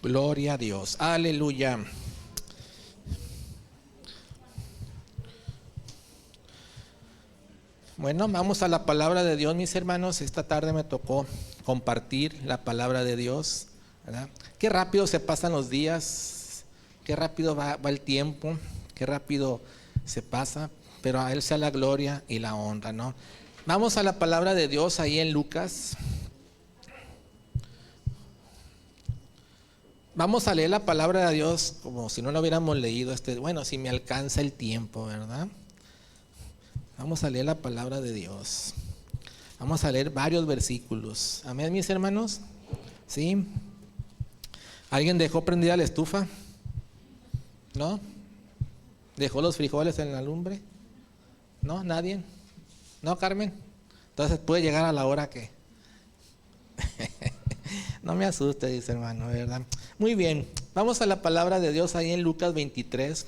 Gloria a Dios. Aleluya. Bueno, vamos a la palabra de Dios, mis hermanos. Esta tarde me tocó compartir la palabra de Dios, ¿verdad? Qué rápido se pasan los días, qué rápido va el tiempo, qué rápido se pasa, pero a Él sea la gloria y la honra, ¿no? Vamos a la palabra de Dios ahí en Lucas. Vamos a leer la palabra de Dios como si no lo hubiéramos leído. Bueno, si me alcanza el tiempo, ¿verdad? Vamos a leer la palabra de Dios. Vamos a leer varios versículos. Amén, mis hermanos. ¿Sí? ¿Alguien dejó prendida la estufa? ¿No? ¿Dejó los frijoles en la lumbre? ¿No? ¿Nadie? ¿No, Carmen? Entonces puede llegar a la hora que... No me asuste, dice hermano, ¿verdad? Muy bien, vamos a la palabra de Dios ahí en Lucas 23.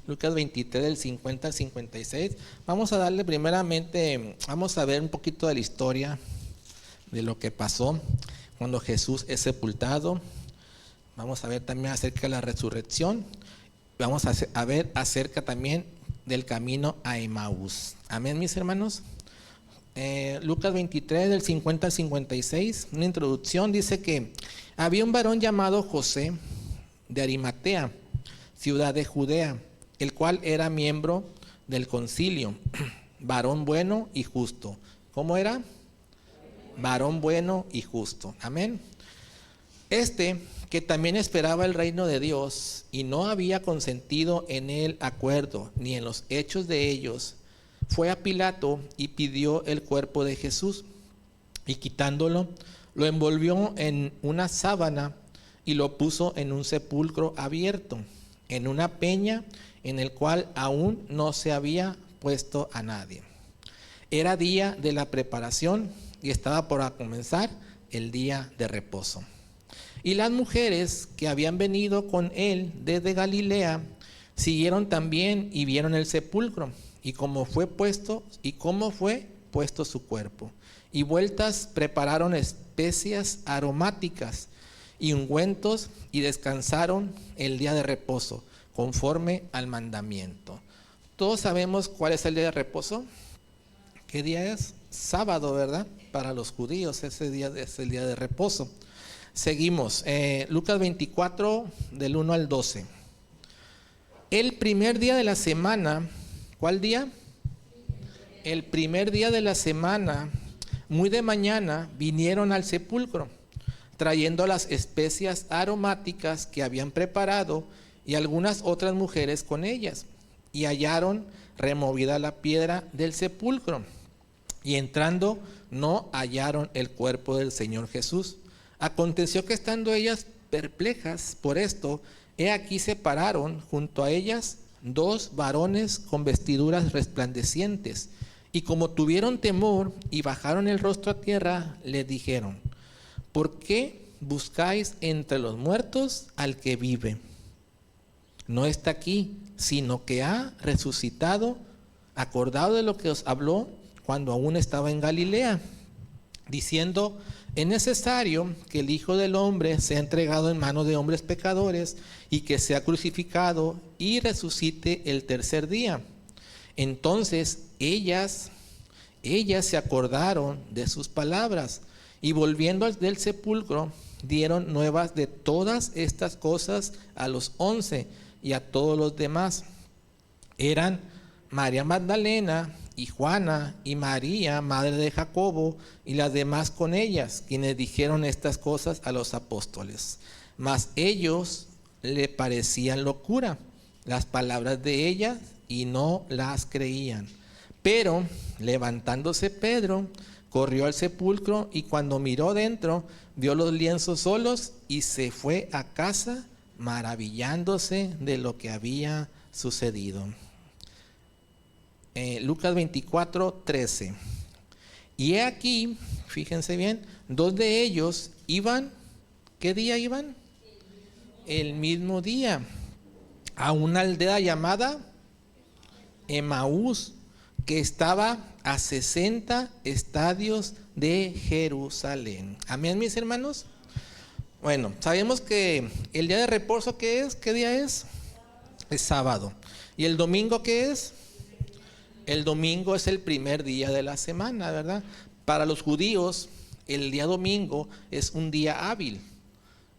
Lucas 23 del 50 al 56. Vamos a darle primeramente, vamos a ver un poquito de la historia de lo que pasó cuando Jesús es sepultado. Vamos a ver también acerca de la resurrección. Vamos a ver acerca también del camino a Emaús. Amén, mis hermanos. Lucas 23 del 50 al 56, una introducción, dice que había un varón llamado José de Arimatea, ciudad de Judea, el cual era miembro del concilio, varón bueno y justo. ¿Cómo era? Varón bueno y justo. Amén. Que también esperaba el reino de Dios y no había consentido en el acuerdo ni en los hechos de ellos, fue a Pilato y pidió el cuerpo de Jesús, y quitándolo, lo envolvió en una sábana y lo puso en un sepulcro abierto, en una peña en el cual aún no se había puesto a nadie. Era día de la preparación y estaba por comenzar el día de reposo. Y las mujeres que habían venido con él desde Galilea siguieron también y vieron el sepulcro y cómo fue puesto su cuerpo. Y vueltas prepararon especias aromáticas y ungüentos y descansaron el día de reposo conforme al mandamiento. Todos sabemos cuál es el día de reposo. ¿Qué día es? Sábado, ¿verdad? Para los judíos ese día es el día de reposo. Seguimos, Lucas 24 del 1 al 12. El primer día de la semana, ¿cuál día? El primer día de la semana, muy de mañana, vinieron al sepulcro, trayendo las especias aromáticas que habían preparado y algunas otras mujeres con ellas, y hallaron removida la piedra del sepulcro, y entrando no hallaron el cuerpo del Señor Jesús. Aconteció que estando ellas perplejas por esto, he aquí se pararon junto a ellas dos varones con vestiduras resplandecientes, y como tuvieron temor y bajaron el rostro a tierra, les dijeron: ¿por qué buscáis entre los muertos al que vive? No está aquí, sino que ha resucitado, acordado de lo que os habló cuando aún estaba en Galilea, diciendo: es necesario que el Hijo del Hombre sea entregado en manos de hombres pecadores y que sea crucificado y resucite el tercer día. Entonces ellas se acordaron de sus palabras y volviendo del sepulcro dieron nuevas de todas estas cosas a los 11 y a todos los demás. Eran María Magdalena y Juana y María, madre de Jacobo, y las demás con ellas, quienes dijeron estas cosas a los apóstoles. Mas ellos le parecían locura las palabras de ellas y no las creían. Pero levantándose Pedro, corrió al sepulcro y cuando miró dentro, vio los lienzos solos y se fue a casa maravillándose de lo que había sucedido. Lucas 24, 13. Y he aquí, fíjense bien, dos de ellos iban, ¿qué día iban? El mismo día, a una aldea llamada Emaús, que estaba a 60 estadios de Jerusalén. Amén, mis hermanos. Bueno, sabemos que el día de reposo, ¿qué es? ¿Qué día es? Es sábado. ¿Y el domingo qué es? El domingo es el primer día de la semana, ¿verdad? Para los judíos, el día domingo es un día hábil.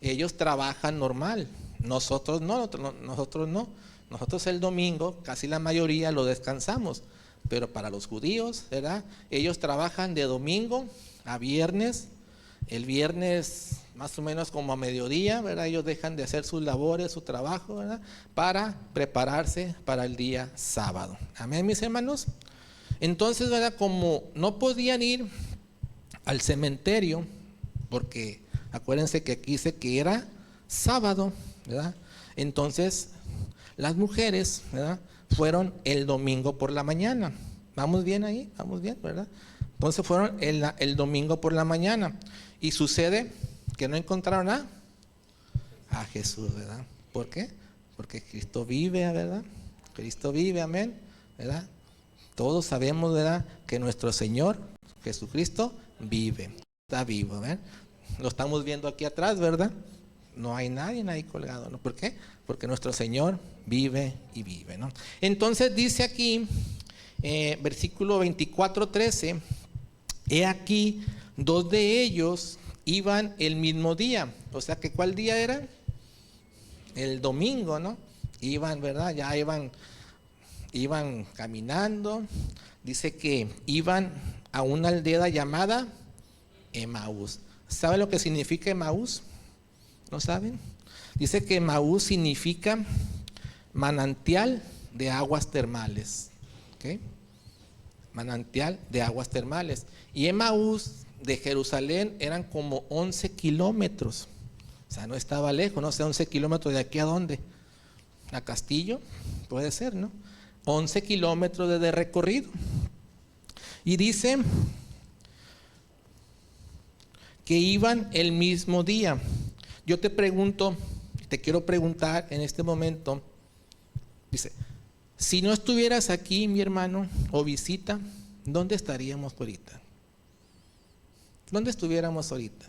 Ellos trabajan normal. Nosotros no. Nosotros el domingo, casi la mayoría, lo descansamos. Pero para los judíos, ¿verdad? Ellos trabajan de domingo a viernes. El viernes más o menos como a mediodía, ¿verdad? Ellos dejan de hacer sus labores, su trabajo, ¿verdad? Para prepararse para el día sábado. Amén, mis hermanos. Entonces, ¿verdad? Como no podían ir al cementerio, porque acuérdense que aquí dice que era sábado, ¿verdad? Entonces, las mujeres, ¿verdad? Fueron el domingo por la mañana. ¿Vamos bien ahí? ¿Vamos bien, verdad? Entonces fueron el domingo por la mañana. Y sucede que no encontraron a Jesús, ¿verdad? ¿Por qué? Porque Cristo vive, ¿verdad? Cristo vive, amén, ¿verdad? Todos sabemos, ¿verdad? Que nuestro Señor Jesucristo vive, está vivo, ¿verdad? Lo estamos viendo aquí atrás, ¿verdad? No hay nadie ahí colgado, ¿no? ¿Por qué? Porque nuestro Señor vive y vive, ¿no? Entonces dice aquí, versículo 24:13, he aquí, 2 de ellos iban el mismo día. O sea que ¿cuál día era? El domingo, ¿no? Iban, ¿verdad? Ya iban caminando. Dice que iban a una aldea llamada Emaús. ¿Sabe lo que significa Emaús? ¿No saben? Dice que Emaús significa manantial de aguas termales. ¿Ok? Manantial de aguas termales. Y Emaús de Jerusalén eran como 11 kilómetros. O sea, no estaba lejos, no sé, 11 kilómetros de aquí a dónde. ¿A Castillo? Puede ser, ¿no? 11 kilómetros de recorrido. Y dice que iban el mismo día. Yo te pregunto, te quiero preguntar en este momento, dice, si no estuvieras aquí, mi hermano, o visita, ¿dónde estaríamos ahorita? ¿Dónde estuviéramos ahorita?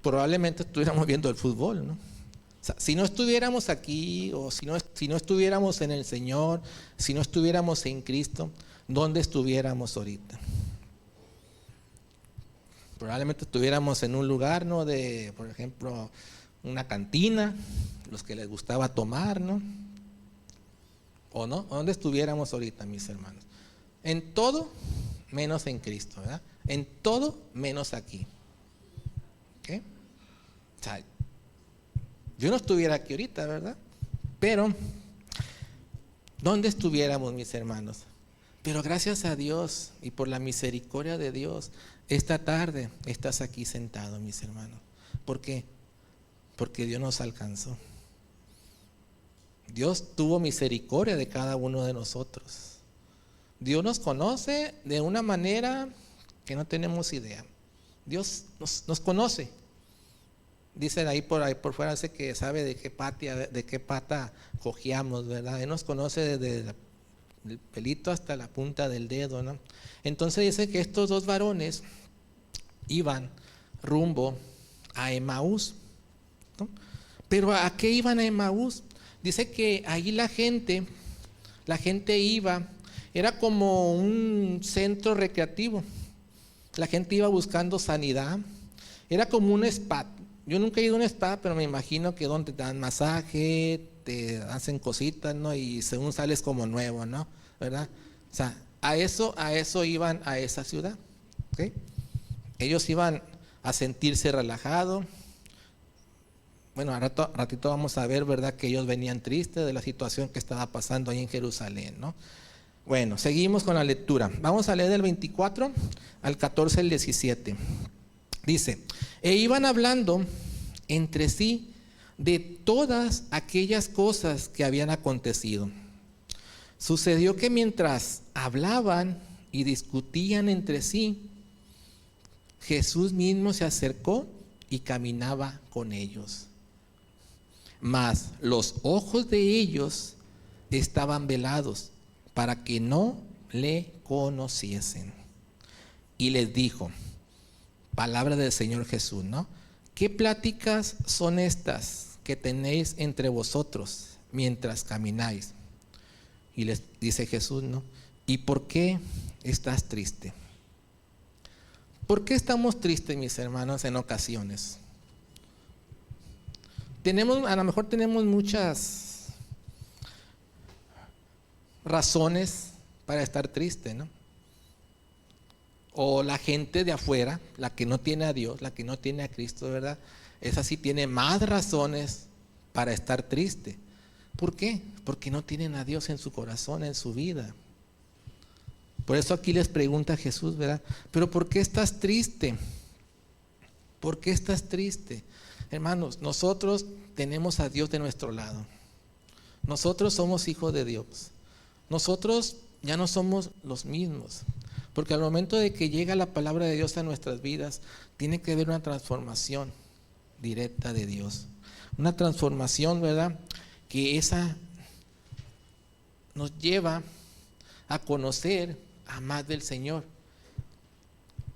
Probablemente estuviéramos viendo el fútbol, ¿no? O sea, si no estuviéramos aquí, o si no estuviéramos en el Señor, si no estuviéramos en Cristo, ¿dónde estuviéramos ahorita? Probablemente estuviéramos en un lugar, ¿no? De, por ejemplo, una cantina, los que les gustaba tomar, ¿no? ¿O no? ¿Dónde estuviéramos ahorita, mis hermanos? En todo menos en Cristo, ¿verdad? En todo menos aquí. ¿Ok? O sea, yo no estuviera aquí ahorita, ¿verdad? Pero, ¿dónde estuviéramos, mis hermanos? Pero gracias a Dios y por la misericordia de Dios, esta tarde estás aquí sentado, mis hermanos. ¿Por qué? Porque Dios nos alcanzó. Dios tuvo misericordia de cada uno de nosotros. Dios nos conoce de una manera que no tenemos idea. Dios nos conoce. Dicen ahí por fuera, sé que sabe de qué pata cojeamos, ¿verdad? Él nos conoce desde el pelito hasta la punta del dedo, ¿no? Entonces dice que estos dos varones iban rumbo a Emaús, ¿no? Pero ¿a qué iban a Emaús? Dice que ahí la gente iba, era como un centro recreativo. La gente iba buscando sanidad. Era como un spa. Yo nunca he ido a un spa, pero me imagino que donde te dan masaje, te hacen cositas, ¿no? Y según sales como nuevo, ¿no? ¿Verdad? O sea, a eso iban a esa ciudad. ¿Okay? Ellos iban a sentirse relajados. Bueno, a ratito vamos a ver, ¿verdad? Que ellos venían tristes de la situación que estaba pasando ahí en Jerusalén, ¿no? Bueno, seguimos con la lectura. Vamos a leer del 24 al 14, el 17. Dice, e iban hablando entre sí de todas aquellas cosas que habían acontecido. Sucedió que mientras hablaban y discutían entre sí, Jesús mismo se acercó y caminaba con ellos. Mas los ojos de ellos estaban velados para que no le conociesen. Y les dijo, palabra del Señor Jesús, ¿no? ¿qué pláticas son estas que tenéis entre vosotros mientras camináis? Y les dice Jesús, ¿no? ¿Y por qué estás triste? ¿Por qué estamos tristes, mis hermanos, en ocasiones? A lo mejor tenemos muchas razones para estar tristes, ¿no? O la gente de afuera, la que no tiene a Dios, la que no tiene a Cristo, ¿verdad? Esa sí tiene más razones para estar triste. ¿Por qué? Porque no tienen a Dios en su corazón, en su vida. Por eso aquí les pregunta Jesús, ¿verdad? ¿Pero por qué estás triste? ¿Por qué estás triste? Hermanos, nosotros tenemos a Dios de nuestro lado. Nosotros somos hijos de Dios. Nosotros ya no somos los mismos. Porque al momento de que llega la palabra de Dios a nuestras vidas, tiene que haber una transformación directa de Dios. Una transformación, ¿verdad? Que esa nos lleva a conocer a más del Señor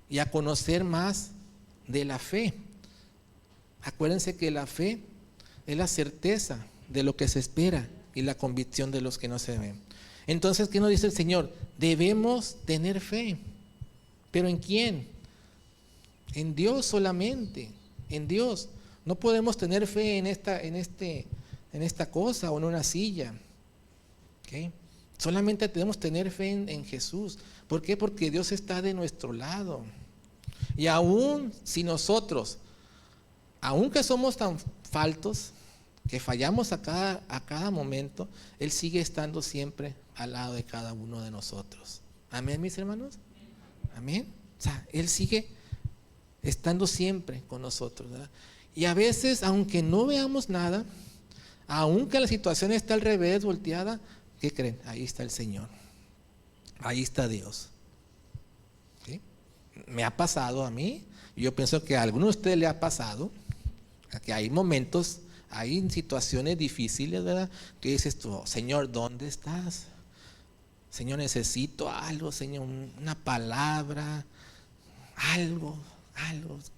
y a conocer más de la fe. Acuérdense que la fe es la certeza de lo que se espera y la convicción de los que no se ven. Entonces, ¿qué nos dice el Señor? Debemos tener fe. ¿Pero en quién? En Dios solamente, en Dios. No podemos tener fe en esta cosa o en una silla. ¿Okay? Solamente debemos tener fe en Jesús. ¿Por qué? Porque Dios está de nuestro lado. Y aún si nosotros, aunque somos tan faltos, que fallamos a cada momento, Él sigue estando siempre al lado de cada uno de nosotros. Amén, mis hermanos. Amén. O sea, Él sigue estando siempre con nosotros, ¿verdad? Y a veces, aunque no veamos nada, aunque la situación está al revés, volteada, ¿qué creen? Ahí está el Señor. Ahí está Dios. ¿Sí? Me ha pasado a mí, y yo pienso que a alguno de ustedes le ha pasado, que hay momentos, hay situaciones difíciles, ¿verdad? Que dices tú, Señor, ¿dónde estás? Señor, necesito algo, Señor, una palabra, algo.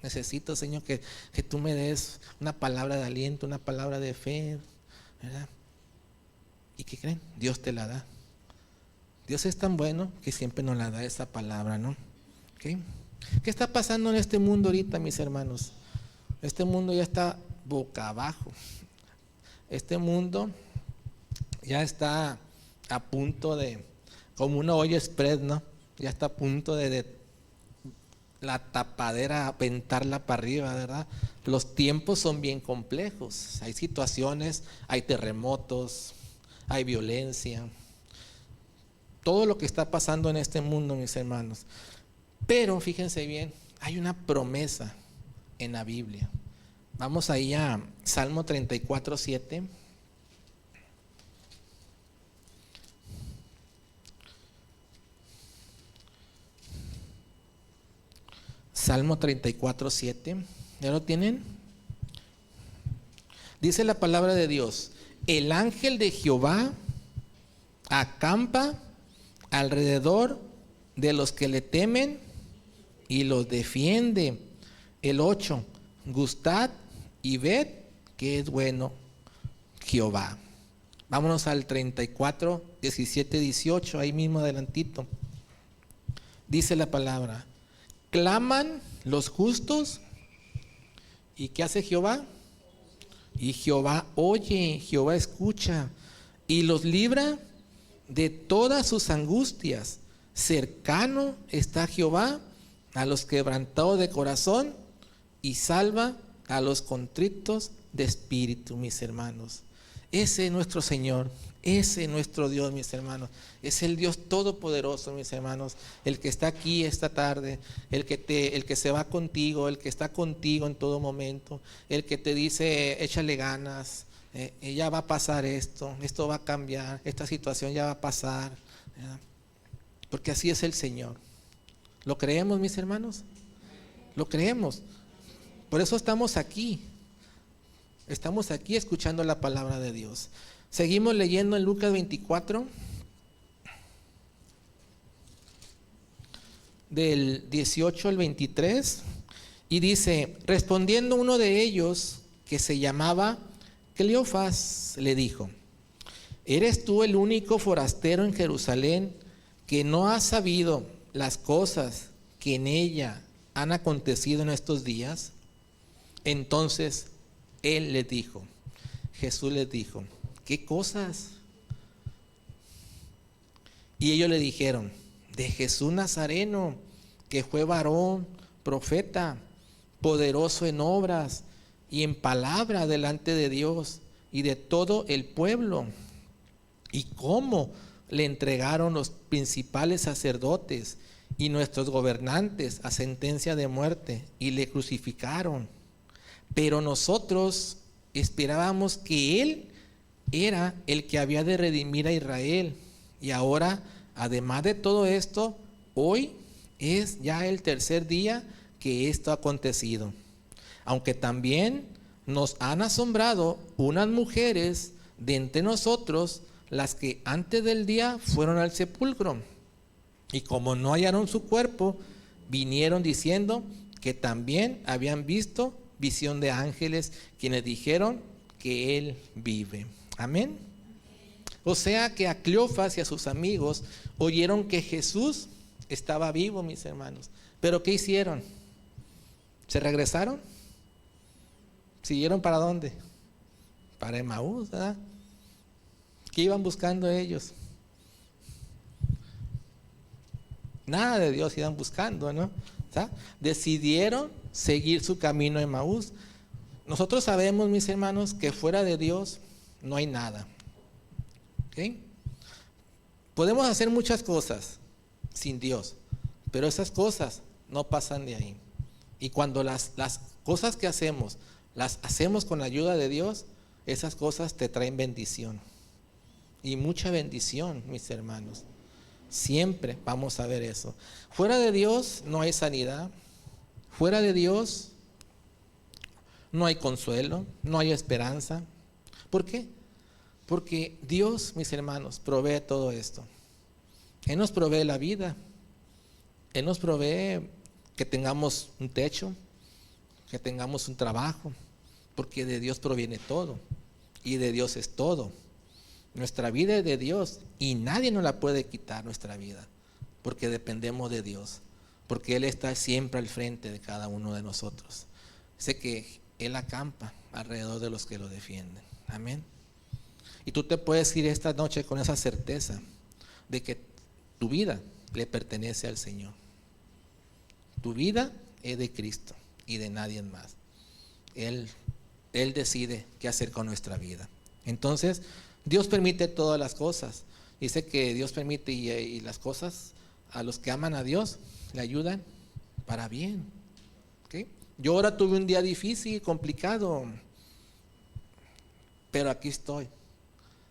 Necesito, Señor, que tú me des una palabra de aliento, una palabra de fe, ¿verdad? ¿Y qué creen? Dios te la da. Dios es tan bueno que siempre nos la da esa palabra, ¿no? ¿Okay? ¿Qué está pasando en este mundo ahorita, mis hermanos? Este mundo ya está boca abajo. Este mundo ya está a punto de, como una olla express, ¿no? Ya está a punto de la tapadera aventarla para arriba, ¿verdad? Los tiempos son bien complejos. Hay situaciones, hay terremotos, hay violencia. Todo lo que está pasando en este mundo, mis hermanos. Pero fíjense bien, hay una promesa en la Biblia. Vamos ahí a Salmo 34:7. Salmo 34:7. ¿Ya lo tienen? Dice la palabra de Dios: el ángel de Jehová acampa alrededor de los que le temen y los defiende. El 8. Gustad y ved que es bueno Jehová. Vámonos al 34, 17, 18, ahí mismo adelantito. Dice la palabra: claman los justos, ¿y qué hace Jehová? Y Jehová oye, Jehová escucha y los libra de todas sus angustias. Cercano está Jehová a los quebrantados de corazón y salva a los contritos de espíritu, mis hermanos. Ese es nuestro Señor, ese es nuestro Dios, mis hermanos. Es el Dios todopoderoso, mis hermanos, el que está aquí esta tarde, el que se va contigo, el que está contigo en todo momento, el que te dice échale ganas, ya va a pasar esto va a cambiar, esta situación ya va a pasar, ¿verdad? Porque así es el Señor. ¿Lo creemos, mis hermanos? Lo creemos. Por eso estamos aquí. Estamos aquí escuchando la palabra de Dios. Seguimos leyendo en Lucas 24, del 18 al 23. Y dice, respondiendo uno de ellos, que se llamaba Cleofas, le dijo, ¿eres tú el único forastero en Jerusalén que no ha sabido las cosas que en ella han acontecido en estos días? Entonces él les dijo, Jesús les dijo, ¿qué cosas? Y ellos le dijeron, de Jesús Nazareno, que fue varón, profeta, poderoso en obras y en palabra delante de Dios y de todo el pueblo. Y cómo le entregaron los principales sacerdotes y nuestros gobernantes a sentencia de muerte y le crucificaron. Pero nosotros esperábamos que Él era el que había de redimir a Israel. Y ahora, además de todo esto, hoy es ya el tercer día que esto ha acontecido. Aunque también nos han asombrado unas mujeres de entre nosotros, las que antes del día fueron al sepulcro. Y como no hallaron su cuerpo, vinieron diciendo que también habían visto visión de ángeles, quienes dijeron que Él vive. Amén. O sea que a Cleofas y a sus amigos oyeron que Jesús estaba vivo, mis hermanos. Pero ¿qué hicieron? ¿Se regresaron? ¿Siguieron para dónde? Para Emaús, ¿verdad? ¿Qué iban buscando ellos? Nada de Dios iban buscando, ¿no? ¿Tá? Decidieron seguir su camino a Emaús. Nosotros sabemos, mis hermanos, que fuera de Dios no hay nada. ¿Okay? Podemos hacer muchas cosas sin Dios, pero esas cosas no pasan de ahí. Y cuando las cosas que hacemos, las hacemos con la ayuda de Dios, esas cosas te traen bendición. Y mucha bendición, mis hermanos. Siempre vamos a ver eso. Fuera de Dios no hay sanidad. Fuera de Dios no hay consuelo, no hay esperanza. ¿Por qué? Porque Dios, mis hermanos, provee todo esto. Él nos provee la vida. Él nos provee que tengamos un techo, que tengamos un trabajo, porque de Dios proviene todo y de Dios es todo. Nuestra vida es de Dios y nadie nos la puede quitar, nuestra vida, porque dependemos de Dios, porque Él está siempre al frente de cada uno de nosotros. Sé que Él acampa alrededor de los que lo defienden. Amén. Y tú te puedes ir esta noche con esa certeza de que tu vida le pertenece al Señor. Tu vida es de Cristo y de nadie más. Él decide qué hacer con nuestra vida. Entonces, Dios permite todas las cosas. Dice que Dios permite y las cosas a los que aman a Dios le ayudan para bien. ¿Okay? Yo ahora tuve un día difícil, complicado, pero aquí estoy,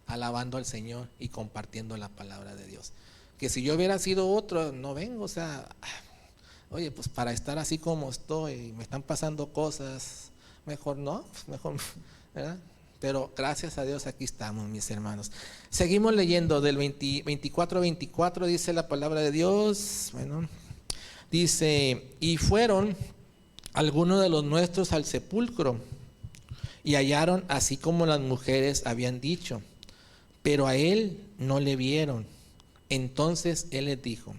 alabando al Señor y compartiendo la palabra de Dios. Que si yo hubiera sido otro, no vengo, o sea, oye, pues para estar así como estoy, me están pasando cosas, mejor no, mejor, ¿verdad? Pero gracias a Dios aquí estamos, mis hermanos. Seguimos leyendo del 24 dice la palabra de Dios. Bueno, dice, y fueron algunos de los nuestros al sepulcro y hallaron así como las mujeres habían dicho, pero a él no le vieron. Entonces él les dijo,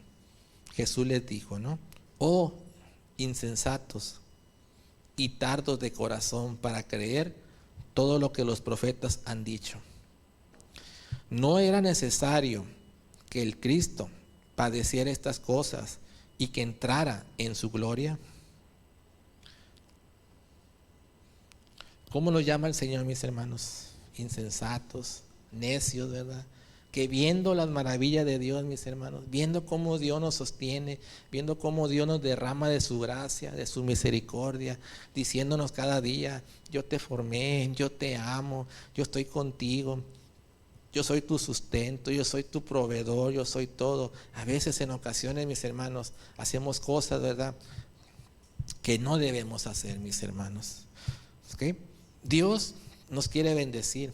Jesús les dijo, ¿no? Oh, insensatos y tardos de corazón para creer todo lo que los profetas han dicho. ¿No era necesario que el Cristo padeciera estas cosas y que entrara en su gloria? ¿Cómo nos llama el Señor, mis hermanos? Insensatos, necios, ¿verdad? Que viendo las maravillas de Dios, mis hermanos, viendo cómo Dios nos sostiene, viendo cómo Dios nos derrama de su gracia, de su misericordia, diciéndonos cada día, yo te formé, yo te amo, yo estoy contigo, yo soy tu sustento, yo soy tu proveedor, yo soy todo. A veces en ocasiones, mis hermanos, hacemos cosas, ¿verdad?, que no debemos hacer, mis hermanos. ¿Okay? Dios nos quiere bendecir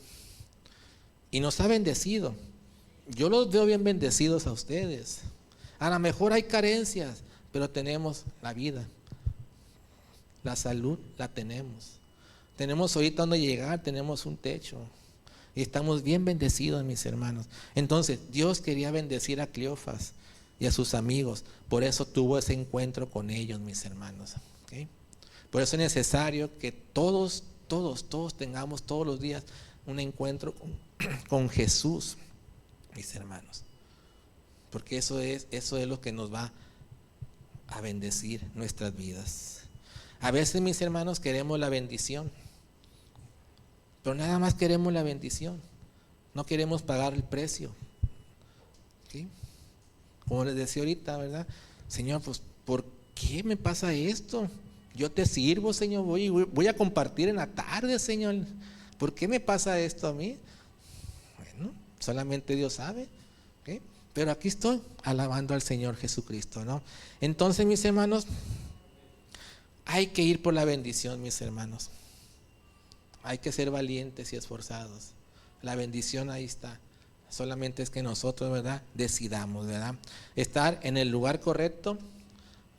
y nos ha bendecido. Yo los veo bien bendecidos a ustedes. A lo mejor hay carencias, pero tenemos la vida la salud la tenemos. Tenemos ahorita donde llegar, tenemos un techo. Y estamos bien bendecidos, mis hermanos. Entonces, Dios quería bendecir a Cleofas y a sus amigos. Por eso tuvo ese encuentro con ellos, mis hermanos. ¿Okay? Por eso es necesario que todos tengamos todos los días un encuentro con Jesús, mis hermanos. Porque eso es lo que nos va a bendecir nuestras vidas. A veces, mis hermanos, queremos la bendición, pero nada más queremos la bendición. No queremos pagar el precio. ¿Sí? Como les decía ahorita, ¿verdad? Señor, pues, ¿por qué me pasa esto? Yo te sirvo, Señor, voy a compartir en la tarde, Señor. ¿Por qué me pasa esto a mí? Bueno, solamente Dios sabe. ¿Okay? Pero aquí estoy alabando al Señor Jesucristo, ¿no? Entonces, mis hermanos, hay que ir por la bendición, mis hermanos. Hay que ser valientes y esforzados. La bendición ahí está. Solamente es que nosotros, ¿verdad?, decidamos, ¿verdad?, estar en el lugar correcto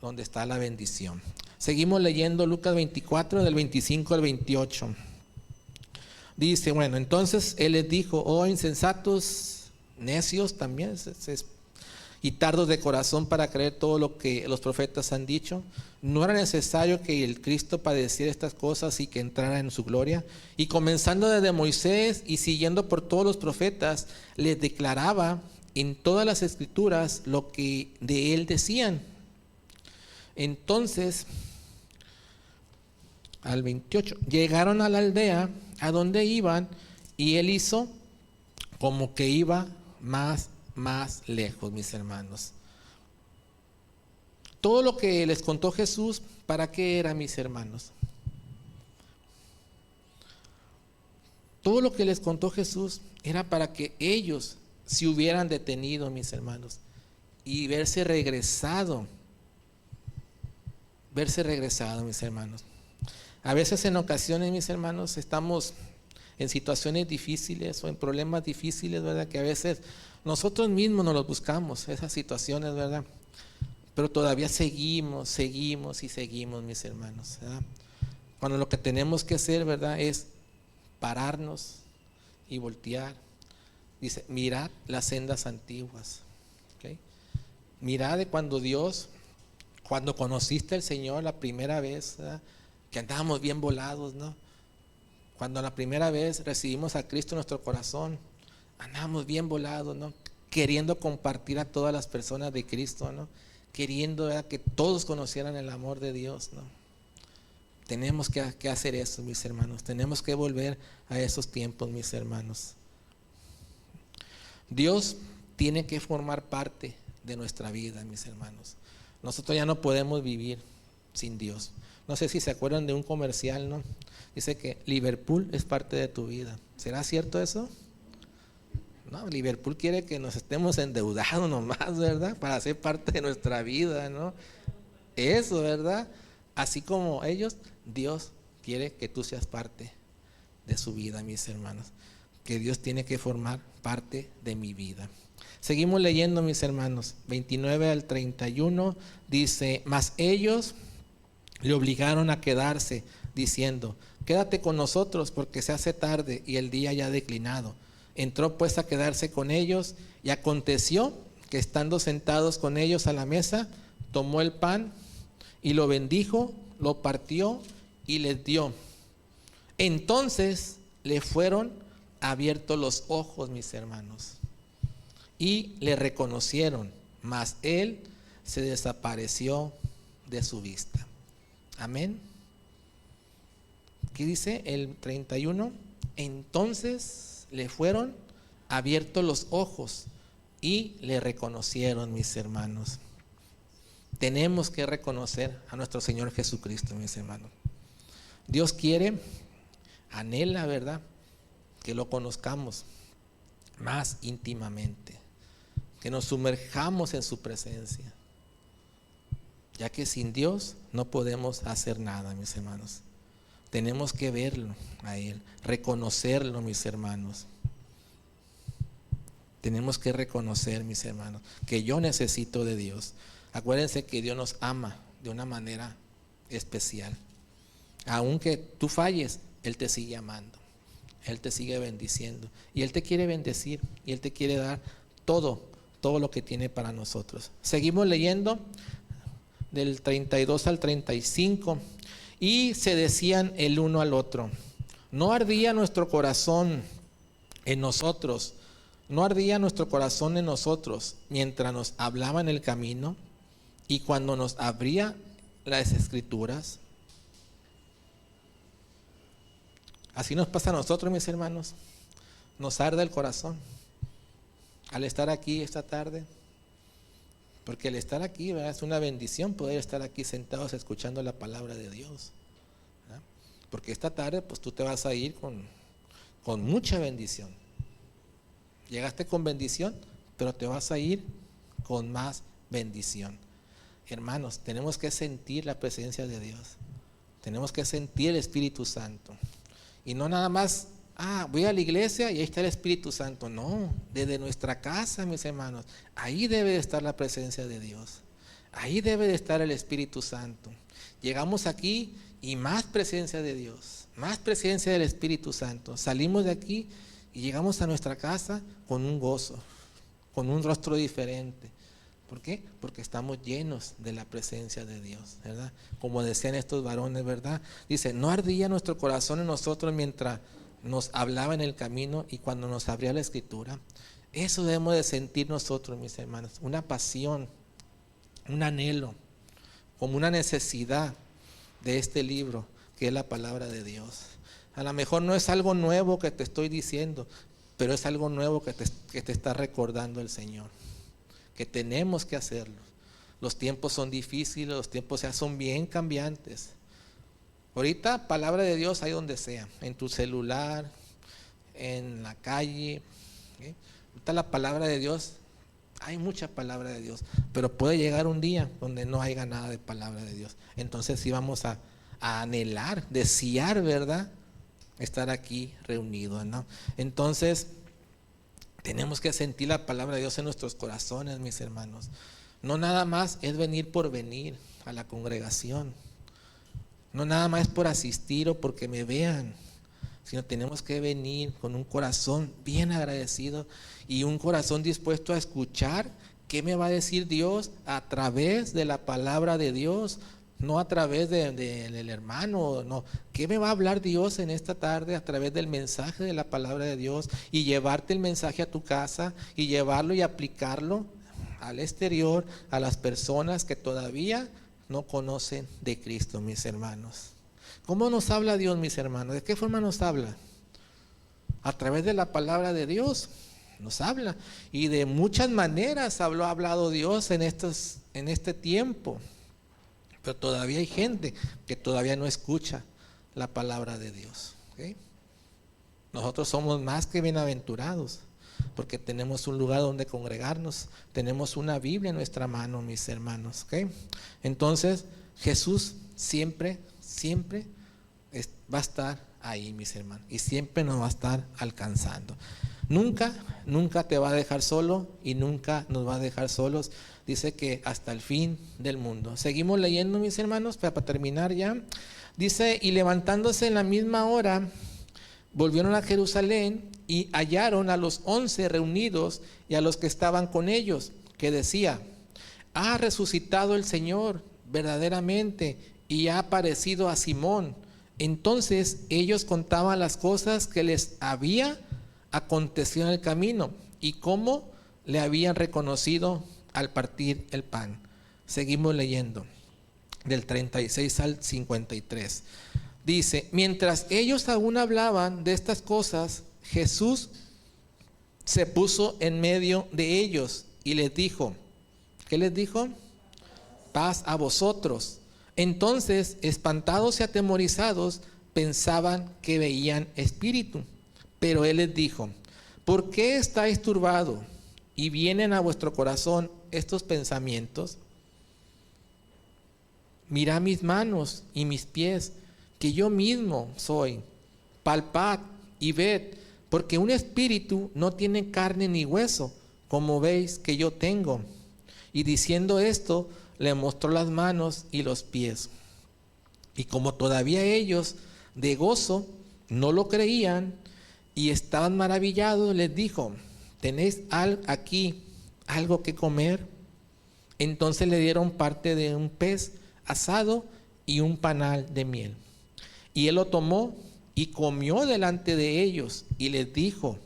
donde está la bendición. Seguimos leyendo Lucas 24, del 25 al 28. Dice, bueno, entonces Él les dijo: oh insensatos, necios también, y tardos de corazón para creer todo lo que los profetas han dicho. ¿No era necesario que el Cristo padeciera estas cosas y que entrara en su gloria? Y comenzando desde Moisés y siguiendo por todos los profetas, les declaraba en todas las escrituras lo que de él decían. Entonces, al 28, llegaron a la aldea a donde iban, y él hizo como que iba más lejos, mis hermanos. Todo lo que les contó Jesús, ¿para qué era, mis hermanos? Todo lo que les contó Jesús era para que ellos se hubieran detenido, mis hermanos, y verse regresado, mis hermanos. A veces, en ocasiones, mis hermanos, estamos en situaciones difíciles o en problemas difíciles, ¿verdad? Que a veces nosotros mismos nos los buscamos, esas situaciones, ¿verdad? Pero todavía seguimos, mis hermanos, ¿verdad? Cuando lo que tenemos que hacer, ¿verdad?, es pararnos y voltear. Dice, mirad las sendas antiguas. ¿Okay? Mirad de cuando conociste al Señor la primera vez, ¿verdad?, que andábamos bien volados, ¿no? Cuando la primera vez recibimos a Cristo en nuestro corazón, andábamos bien volados, ¿no? Queriendo compartir a todas las personas de Cristo, ¿no? Queriendo, ¿verdad?, que todos conocieran el amor de Dios, ¿no? Tenemos que hacer eso, mis hermanos. Tenemos que volver a esos tiempos, mis hermanos. Dios tiene que formar parte de nuestra vida, mis hermanos. Nosotros ya no podemos vivir sin Dios. No sé si se acuerdan de un comercial, ¿no? Dice que Liverpool es parte de tu vida. ¿Será cierto eso? No, Liverpool quiere que nos estemos endeudados nomás, ¿verdad?, para ser parte de nuestra vida, ¿no? Eso, ¿verdad? Así como ellos, Dios quiere que tú seas parte de su vida, mis hermanos. Que Dios tiene que formar parte de mi vida. Seguimos leyendo, mis hermanos. 29 al 31 dice: mas ellos le obligaron a quedarse, diciendo: quédate con nosotros, porque se hace tarde y el día ya ha declinado. Entró pues a quedarse con ellos, y aconteció que, estando sentados con ellos a la mesa, tomó el pan y lo bendijo, lo partió y les dio. Entonces le fueron abiertos los ojos, mis hermanos, y le reconocieron, mas él se desapareció de su vista. Amén. ¿Qué dice el 31? Entonces le fueron abiertos los ojos y le reconocieron, mis hermanos. Tenemos que reconocer a nuestro Señor Jesucristo, mis hermanos. Dios quiere, anhela, ¿verdad?, que lo conozcamos más íntimamente, que nos sumerjamos en su presencia, ya que sin Dios no podemos hacer nada, mis hermanos. Tenemos que verlo a Él, reconocerlo, mis hermanos. Tenemos que reconocer, mis hermanos, que yo necesito de Dios. Acuérdense que Dios nos ama de una manera especial. Aunque tú falles, Él te sigue amando, Él te sigue bendiciendo y Él te quiere bendecir y Él te quiere dar todo lo que tiene para nosotros. Seguimos leyendo del 32 al 35. Y se decían el uno al otro: ¿no ardía nuestro corazón en nosotros? ¿No ardía nuestro corazón en nosotros mientras nos hablaba en el camino y cuando nos abría las escrituras? Así nos pasa a nosotros, mis hermanos. Nos arde el corazón al estar aquí esta tarde, porque el estar aquí, ¿verdad?, es una bendición poder estar aquí sentados escuchando la palabra de Dios, ¿verdad? Porque esta tarde pues tú te vas a ir con mucha bendición. Llegaste con bendición, pero te vas a ir con más bendición. Hermanos, tenemos que sentir la presencia de Dios. Tenemos que sentir el Espíritu Santo. Y no nada más, voy a la iglesia y ahí está el Espíritu Santo. No, desde nuestra casa, mis hermanos, ahí debe de estar la presencia de Dios. Ahí debe de estar el Espíritu Santo. Llegamos aquí y más presencia de Dios, más presencia del Espíritu Santo. Salimos de aquí y llegamos a nuestra casa con un gozo, con un rostro diferente. ¿Por qué? Porque estamos llenos de la presencia de Dios, ¿verdad? Como decían estos varones, ¿verdad? Dice, ¿no ardía nuestro corazón en nosotros mientras nos hablaba en el camino y cuando nos abría la escritura? Eso debemos de sentir nosotros, mis hermanos, una pasión, un anhelo, como una necesidad de este libro que es la palabra de Dios. A lo mejor no es algo nuevo que te estoy diciendo, pero es algo nuevo que te está recordando el Señor, que tenemos que hacerlo. Los tiempos son difíciles, los tiempos ya son bien cambiantes. Ahorita palabra de Dios hay donde sea, en tu celular, en la calle, ¿sí? Ahorita la palabra de Dios, hay mucha palabra de Dios, pero puede llegar un día donde no haya nada de palabra de Dios. Entonces sí vamos a anhelar, desear, ¿verdad?, estar aquí reunidos, ¿no? Entonces tenemos que sentir la palabra de Dios en nuestros corazones, mis hermanos. No nada más es venir por venir a la congregación, no nada más es por asistir o porque me vean, sino tenemos que venir con un corazón bien agradecido y un corazón dispuesto a escuchar qué me va a decir Dios a través de la palabra de Dios, no a través del hermano, no. ¿Qué me va a hablar Dios en esta tarde a través del mensaje de la palabra de Dios? Y llevarte el mensaje a tu casa y llevarlo y aplicarlo al exterior, a las personas que todavía no conocen de Cristo, mis hermanos. ¿Cómo nos habla Dios, mis hermanos? ¿De qué forma nos habla? A través de la palabra de Dios nos habla. Y de muchas maneras ha hablado Dios en este tiempo. Pero todavía hay gente que todavía no escucha la palabra de Dios, ¿okay? Nosotros somos más que bienaventurados porque tenemos un lugar donde congregarnos, tenemos una Biblia en nuestra mano, mis hermanos, ¿okay? Entonces Jesús siempre va a estar ahí, mis hermanos, y siempre nos va a estar alcanzando. Nunca te va a dejar solo y nunca nos va a dejar solos. Dice que hasta el fin del mundo. Seguimos leyendo, mis hermanos, para terminar ya. Dice, y levantándose en la misma hora, volvieron a Jerusalén y hallaron a los 11 reunidos y a los que estaban con ellos, que decía, ha resucitado el Señor verdaderamente y ha aparecido a Simón. Entonces ellos contaban las cosas que les había acontecido en el camino y cómo le habían reconocido al partir el pan. Seguimos leyendo del 36 al 53. Dice, mientras ellos aún hablaban de estas cosas, Jesús se puso en medio de ellos y les dijo, ¿qué les dijo? Paz a vosotros. Entonces, espantados y atemorizados, pensaban que veían espíritu. Pero él les dijo, ¿por qué estáis turbados y vienen a vuestro corazón estos pensamientos? Mirad mis manos y mis pies, que yo mismo soy. Palpad y ved, porque un espíritu no tiene carne ni hueso, como veis que yo tengo. Y diciendo esto, le mostró las manos y los pies. Y como todavía ellos de gozo no lo creían y estaban maravillados, les dijo: ¿tenéis aquí algo que comer? Entonces le dieron parte de un pez asado y un panal de miel. Y él lo tomó y comió delante de ellos y les dijo,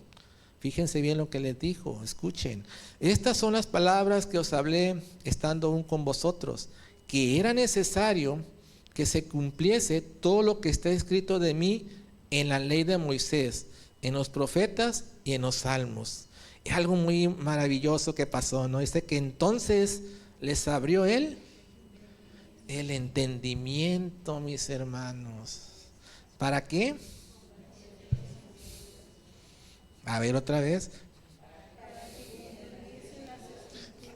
fíjense bien lo que les dijo, escuchen: estas son las palabras que os hablé estando aún con vosotros, que era necesario que se cumpliese todo lo que está escrito de mí en la ley de Moisés, en los profetas y en los salmos. Es algo muy maravilloso que pasó, ¿no? Dice que entonces les abrió el entendimiento, mis hermanos. ¿Para qué? A ver otra vez.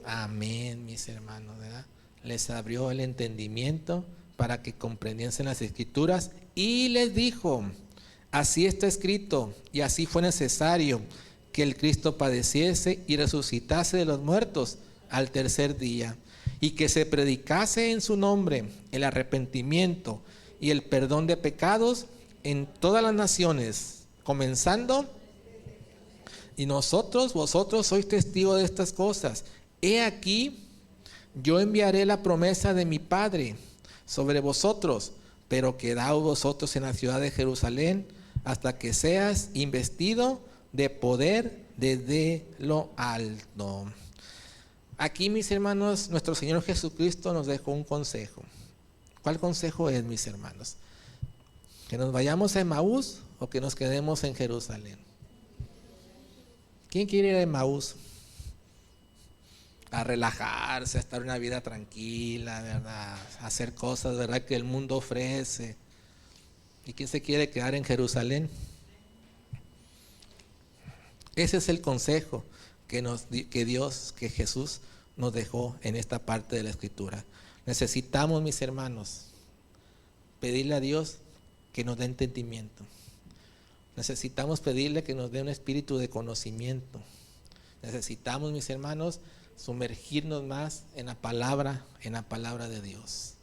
Amén, mis hermanos, ¿verdad? Les abrió el entendimiento para que comprendiesen las escrituras y les dijo: así está escrito y así fue necesario que el Cristo padeciese y resucitase de los muertos al tercer día, y que se predicase en su nombre el arrepentimiento y el perdón de pecados en todas las naciones, comenzando. Y vosotros sois testigos de estas cosas. He aquí, yo enviaré la promesa de mi Padre sobre vosotros, pero quedaos vosotros en la ciudad de Jerusalén hasta que seas investido de poder desde lo alto. Aquí, mis hermanos, nuestro Señor Jesucristo nos dejó un consejo. ¿Cuál consejo es, mis hermanos? ¿Que nos vayamos a Emaús o que nos quedemos en Jerusalén? ¿Quién quiere ir a Emaús? A relajarse, a estar una vida tranquila, ¿verdad? A hacer cosas, ¿verdad?, que el mundo ofrece. ¿Y quién se quiere quedar en Jerusalén? Ese es el consejo que Jesús nos dejó en esta parte de la Escritura. Necesitamos, mis hermanos, pedirle a Dios que nos dé entendimiento. Necesitamos pedirle que nos dé un espíritu de conocimiento. Necesitamos, mis hermanos, sumergirnos más en la palabra de Dios.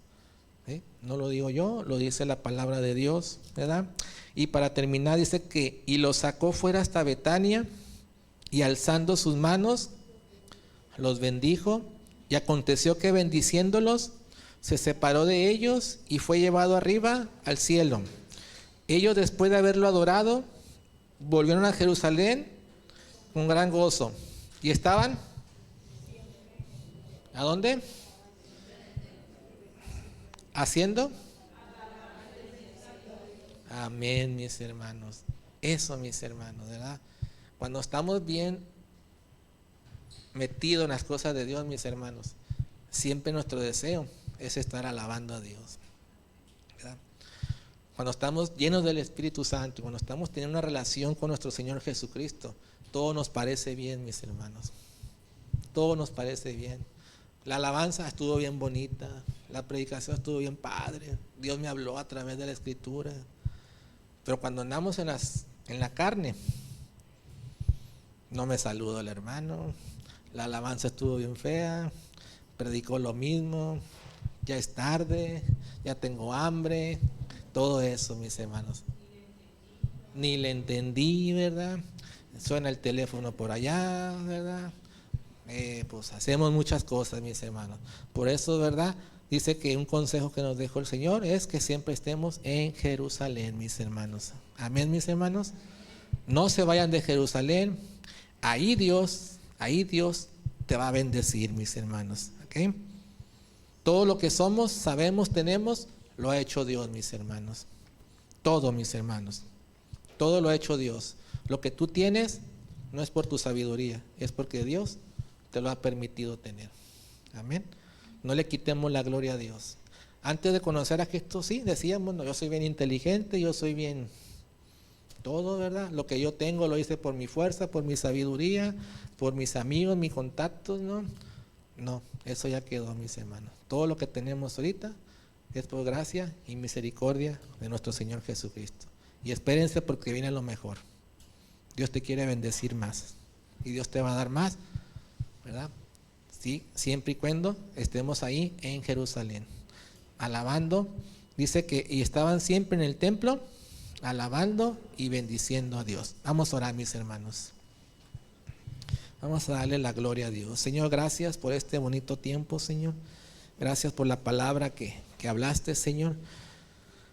¿Sí? No lo digo yo, lo dice la palabra de Dios, ¿verdad? Y para terminar dice que y lo sacó fuera hasta Betania y alzando sus manos los bendijo, y aconteció que bendiciéndolos se separó de ellos y fue llevado arriba al cielo. Ellos, después de haberlo adorado, volvieron a Jerusalén con gran gozo. ¿Y estaban? ¿A dónde? ¿Haciendo? Amén, mis hermanos. Eso, mis hermanos, ¿verdad? Cuando estamos bien metidos en las cosas de Dios, mis hermanos, siempre nuestro deseo es estar alabando a Dios, ¿verdad? Cuando estamos llenos del Espíritu Santo, cuando estamos teniendo una relación con nuestro Señor Jesucristo, todo nos parece bien, mis hermanos. Todo nos parece bien. La alabanza estuvo bien bonita, la predicación estuvo bien padre, Dios me habló a través de la Escritura. Pero cuando andamos en la carne, no me saludo el hermano, la alabanza estuvo bien fea, predicó lo mismo, ya es tarde, ya tengo hambre, todo eso, mis hermanos. Ni le entendí, ¿verdad? Suena el teléfono por allá, ¿verdad? Pues hacemos muchas cosas, mis hermanos. Por eso, ¿verdad? Dice que un consejo que nos dejó el Señor es que siempre estemos en Jerusalén, mis hermanos. Amén, mis hermanos. No se vayan de Jerusalén. Ahí Dios te va a bendecir, mis hermanos. ¿Okay? Todo lo que somos, sabemos, tenemos, lo ha hecho Dios, mis hermanos. Todo, mis hermanos. Todo lo ha hecho Dios. Lo que tú tienes no es por tu sabiduría, es porque Dios te lo ha permitido tener. Amén. No le quitemos la gloria a Dios. Antes de conocer a Cristo, sí, decíamos, no, yo soy bien inteligente, yo soy bien todo, ¿verdad? Lo que yo tengo lo hice por mi fuerza, por mi sabiduría, por mis amigos, mis contactos, ¿no? No, eso ya quedó, mis hermanos. Todo lo que tenemos ahorita es por gracia y misericordia de nuestro Señor Jesucristo. Y espérense porque viene lo mejor. Dios te quiere bendecir más y Dios te va a dar más, ¿verdad? Sí, siempre y cuando estemos ahí en Jerusalén, alabando Dice que y estaban siempre en el templo, alabando y bendiciendo a Dios. Vamos a orar, mis hermanos. Vamos a darle la gloria a Dios. Señor, gracias por este bonito tiempo, Señor. Gracias por la palabra que hablaste, Señor.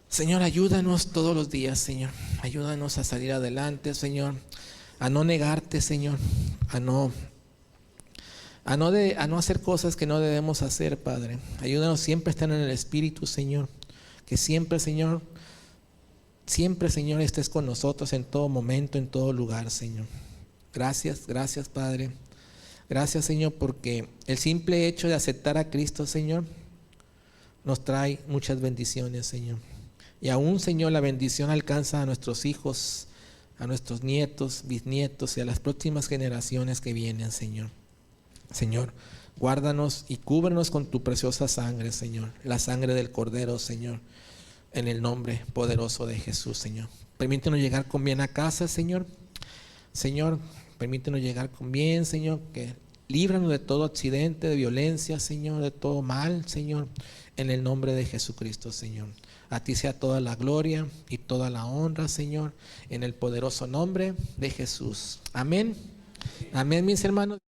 Señor, ayúdanos todos los días, Señor. Ayúdanos a salir adelante, Señor. A no negarte, Señor. A no hacer cosas que no debemos hacer, Padre. Ayúdanos siempre a estar en el Espíritu, Señor. Que siempre, Señor, estés con nosotros en todo momento, en todo lugar, Señor. Gracias, gracias, Padre. Gracias, Señor, porque el simple hecho de aceptar a Cristo, Señor, nos trae muchas bendiciones, Señor. Y aún, Señor, la bendición alcanza a nuestros hijos, a nuestros nietos, bisnietos y a las próximas generaciones que vienen, Señor. Señor, guárdanos y cúbrenos con tu preciosa sangre, Señor. La sangre del Cordero, Señor. En el nombre poderoso de Jesús, Señor. Permítenos llegar con bien a casa, Señor. Señor, permítenos llegar con bien, Señor. Que líbranos de todo accidente, de violencia, Señor, de todo mal, Señor. En el nombre de Jesucristo, Señor. A ti sea toda la gloria y toda la honra, Señor. En el poderoso nombre de Jesús. Amén. Amén, mis hermanos.